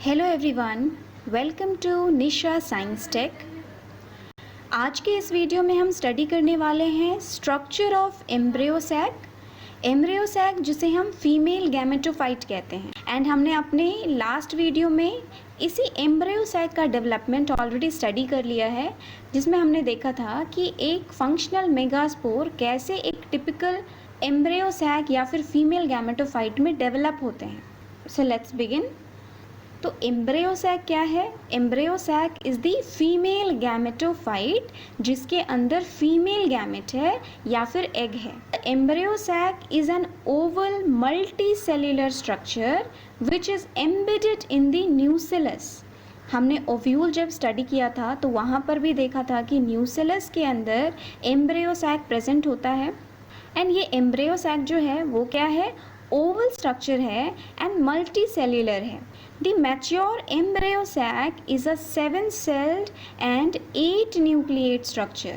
Hello everyone, welcome to Nisha Science Tech. आज के इस वीडियो में हम स्टडी करने वाले हैं स्ट्रक्चर ऑफ एम्ब्रियो सैक जिसे हम फीमेल गैमेटोफाइट कहते हैं। एंड हमने अपने लास्ट वीडियो में इसी एम्ब्रियो सैक का डेवलपमेंट ऑलरेडी स्टडी कर लिया है, जिसमें हमने देखा था कि एक फंक्शनल मेगास्पोर कैसे एक टिपिकल एम्ब्रियो सैक या फिर फीमेल गैमेटोफाइट में डेवलप होते हैं। So let's begin. तो एम्ब्रियो सैक क्या है? Embryo sac is the female gametophyte जिसके अंदर फीमेल गैमेट है या फिर एग है। Embryo sac is an oval multicellular structure which is embedded in the nucellus. हमने ओव्यूल जब स्टडी किया था तो वहाँ पर भी देखा था कि न्यूसेलस के अंदर एम्ब्रियो सैक प्रेजेंट होता है। एंड ये एम्ब्रियो सैक जो है वो क्या है? ओवल स्ट्रक्चर है एंड मल्टी सेल्यूलर है। The mature embryo sac is a 7-celled and 8 nucleate structure।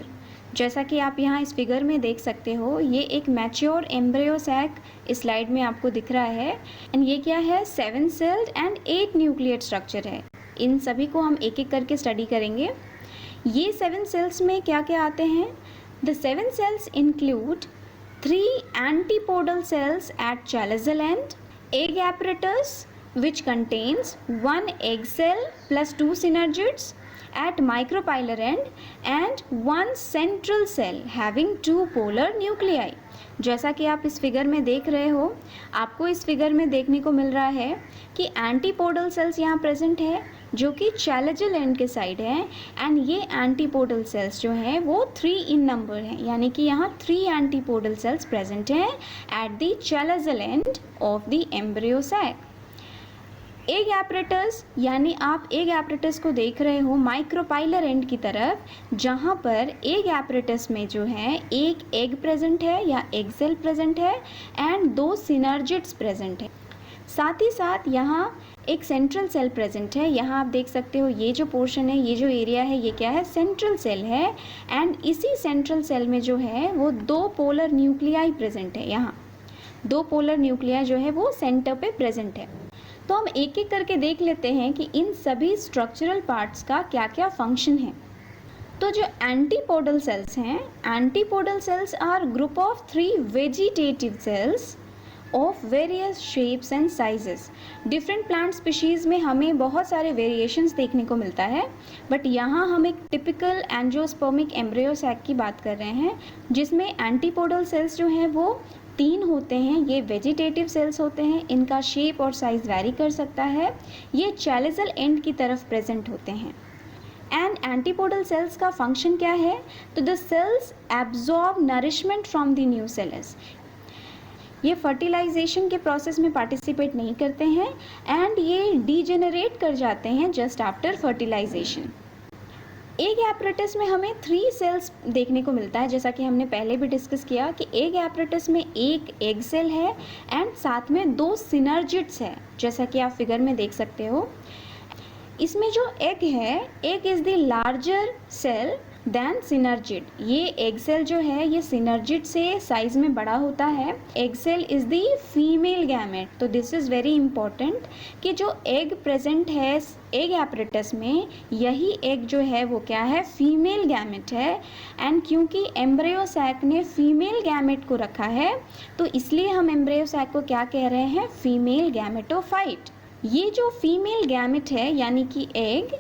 जैसा कि आप यहाँ इस फिगर में देख सकते हो, ये एक मैच्योर एम्ब्रियो सैक इस स्लाइड में आपको दिख रहा है। एंड ये क्या है? 7-celled एंड 8 nucleate स्ट्रक्चर है। इन सभी को हम एक एक करके स्टडी करेंगे। ये 7 cells में क्या क्या आते हैं? The 7 cells include 3 antipodal cells at chalazal end, egg apparatus which contains 1 egg cell plus 2 synergids at micropylar end and 1 central cell having 2 polar nuclei। जैसा कि आप इस फिगर में देख रहे हो, आपको इस फिगर में देखने को मिल रहा है कि एंटीपोडल सेल्स यहाँ प्रेजेंट है जो कि चैलेजल एंड के साइड है। एंड ये एंटीपोडल सेल्स जो हैं वो 3 इन नंबर हैं, यानी कि यहाँ 3 एंटीपोडल सेल्स प्रेजेंट हैं at the chalazal end of the embryo sac. Egg apparatus, यानी आप एग एपरेटस को देख रहे हो माइक्रोपाइलर एंड की तरफ, जहाँ पर एग एपरेटस में जो है एक एग प्रेजेंट है या एग सेल प्रेजेंट है एंड 2 सिनर्जिड्स प्रेजेंट है। साथ ही साथ यहाँ एक सेंट्रल सेल प्रेजेंट है। यहाँ आप देख सकते हो ये जो पोर्शन है, ये जो एरिया है, ये क्या है? सेंट्रल सेल है। एंड इसी सेंट्रल सेल में जो है वो 2 पोलर न्यूक्लियाई प्रेजेंट है। यहाँ 2 पोलर न्यूक्लियाई जो है वो सेंटर पे प्रेजेंट है। तो हम एक एक करके देख लेते हैं कि इन सभी स्ट्रक्चरल पार्ट्स का क्या क्या फंक्शन है। तो जो एंटीपोडल सेल्स हैं, antipodal cells are group of 3 vegetative cells of various shapes and sizes. Different plant species में हमें बहुत सारे वेरिएशंस देखने को मिलता है, बट यहाँ हम एक टिपिकल एंजियोस्पर्मिक एम्ब्रियो सैक की बात कर रहे हैं, जिसमें एंटीपोडल सेल्स जो हैं वो 3 होते हैं। ये वेजिटेटिव सेल्स होते हैं, इनका शेप और साइज वैरी कर सकता है। ये चैलेजल एंड की तरफ प्रेजेंट होते हैं। एंड एंटीपोडल सेल्स का फंक्शन क्या है? तो the cells absorb nourishment from the nucellus. ये फर्टिलाइजेशन के प्रोसेस में पार्टिसिपेट नहीं करते हैं एंड ये डीजेनरेट कर जाते हैं just after fertilisation. Egg apparatus में हमें 3 सेल्स देखने को मिलता है, जैसा कि हमने पहले भी डिस्कस किया कि एग एपरेटस में एक एग सेल है एंड साथ में 2 सिनर्जिड्स है, जैसा कि आप फिगर में देख सकते हो। इसमें जो एग है, egg is the larger cell than synergid. ये एग सेल जो है ये सिनर्जिड से साइज में बड़ा होता है। Egg cell is the female gamete. तो दिस इज़ वेरी इंपॉर्टेंट कि जो एग प्रेजेंट है एग एपरेटस में, यही एग जो है वो क्या है? फीमेल गैमेट है। एंड क्योंकि एम्ब्रियो सैक ने फीमेल गैमेट को रखा है तो इसलिए हम एम्ब्रियो सैक को क्या कह रहे हैं? Female gametophyte. ये जो फीमेल गैमेट है यानी कि egg,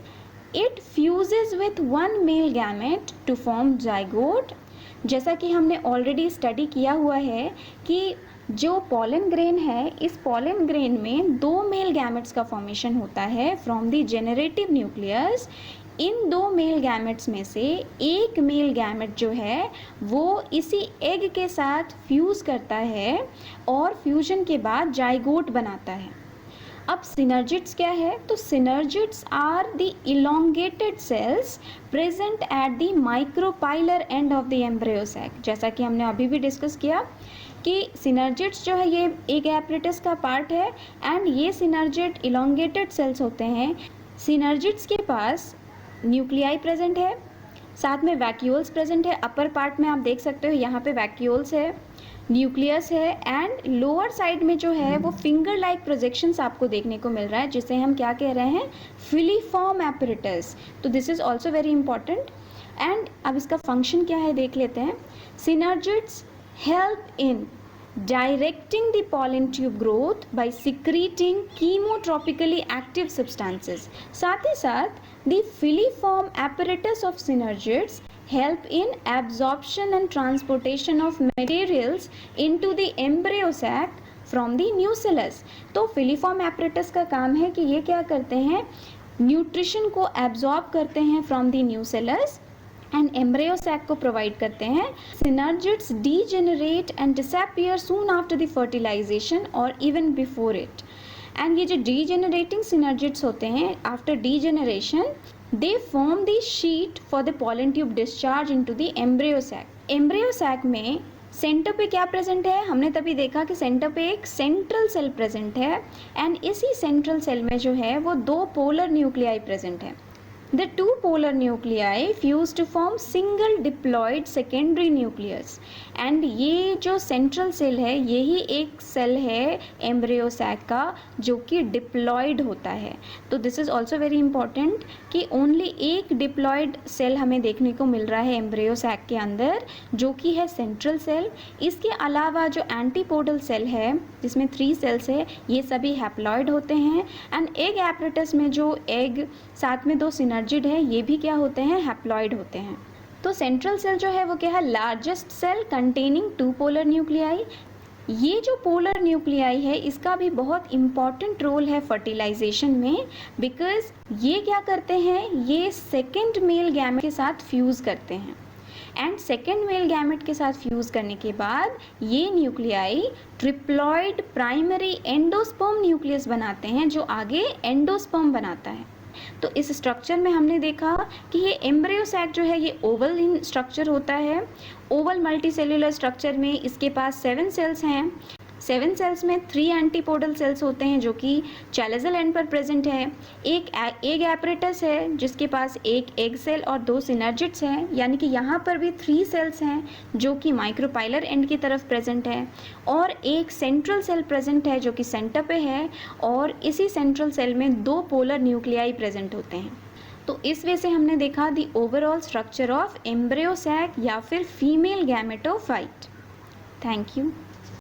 it fuses with 1 male gamete to form zygote. जैसा कि हमने ऑलरेडी स्टडी किया हुआ है कि जो पॉलन ग्रेन है, इस पॉलन ग्रेन में 2 मेल गैमेट्स का फॉर्मेशन होता है from the generative nucleus. In 2 male gametes में से एक मेल गैमेट जो है वो इसी एग के साथ फ्यूज़ करता है और फ्यूजन के बाद जाइगोट बनाता है। अब सिनर्जिड्स क्या है? तो synergids are the elongated cells present at the micropylar end of the embryo sac. जैसा कि हमने अभी भी डिस्कस किया कि सिनर्जिड्स जो है ये एक एपरेटस का पार्ट है एंड ये सिनर्जिड इलोंगेटेड सेल्स होते हैं। सिनर्जिड्स के पास न्यूक्लियाई प्रेजेंट है, साथ में वैक्यूल्स प्रेजेंट है। अपर पार्ट में आप देख सकते हो यहाँ पे वैक्यूल्स है। न्यूक्लियस है एंड लोअर साइड में जो है वो फिंगर लाइक प्रोजेक्शंस आपको देखने को मिल रहा है, जिसे हम क्या कह रहे हैं, फिलीफॉर्म एपरेटस। तो this is also very important. And अब इसका फंक्शन क्या है देख लेते हैं। Synergids help in directing the pollen tube growth by secreting chemotropically active substances. साथ ही साथ the filiform apparatus of synergids help in absorption and transportation of materials into the embryo sac from the nucellus. तो filiform apparatus का काम है कि ये क्या करते हैं, न्यूट्रिशन को एब्जॉर्ब करते हैं from the nucellus and embryo sac को प्रोवाइड करते हैं। Synergids degenerate and disappear soon after the fertilisation और इवन बिफोर इट। एंड ये जो डीजेनरेटिंग सिनर्जिड्स होते हैं, after degeneration they form the sheet for the pollen tube discharge into the embryo sac. Embryo sac में centre पे क्या present है, हमने तभी देखा कि सेंटर पे एक सेंट्रल सेल प्रेजेंट है एंड इसी सेंट्रल सेल में जो है वो दो पोलर न्यूक्लियाई प्रेजेंट है। The two polar nuclei fuse to form single diploid secondary nucleus and ये जो central cell है यही एक सेल है एम्ब्रियो सैक का जो कि डिप्लॉयड होता है। तो this is also very important कि ओनली एक डिप्लॉयड सेल हमें देखने को मिल रहा है एम्ब्रियो सैक के अंदर जो कि है सेंट्रल सेल। इसके अलावा जो एंटीपोडल सेल है जिसमें 3 सेल्स है ये सभी हैप्लॉयड होते हैं एंड एग एपरेटस में जो एग साथ में 2 सिनर्जिड है ये भी क्या होते हैं, हैप्लॉयड होते हैं। तो सेंट्रल सेल जो है वो क्या है, largest cell containing 2 polar nuclei. ये जो पोलर न्यूक्लियाई है इसका भी बहुत इम्पॉर्टेंट रोल है फर्टिलाइजेशन में, बिकॉज ये क्या करते हैं, ये सेकेंड मेल गैमेट के साथ फ्यूज़ करते हैं एंड सेकेंड मेल गैमेट के साथ फ्यूज़ करने के बाद ये nuclei triploid primary endosperm nucleus बनाते हैं जो आगे एंडोस्पर्म बनाता है। तो इस स्ट्रक्चर में हमने देखा कि ये एम्ब्रियो सैक जो है ये ओवल इन स्ट्रक्चर होता है। ओवल मल्टीसेल्युलर स्ट्रक्चर में इसके पास 7 सेल्स हैं। 7 सेल्स में 3 एंटीपोडल सेल्स होते हैं जो कि चैलेजल एंड पर प्रेजेंट है। एक एग एपरेटस है जिसके पास एक एग सेल और 2 सिनर्जिड्स हैं, यानी कि यहाँ पर भी 3 सेल्स हैं जो कि माइक्रोपाइलर एंड की तरफ प्रेजेंट है और एक सेंट्रल सेल प्रेजेंट है जो कि सेंटर पे है और इसी सेंट्रल सेल में 2 पोलर न्यूक्लियाई प्रेजेंट होते हैं। तो इस वे से हमने देखा the overall structure of embryo sac या फिर फीमेल गैमेटोफाइट। Thank you.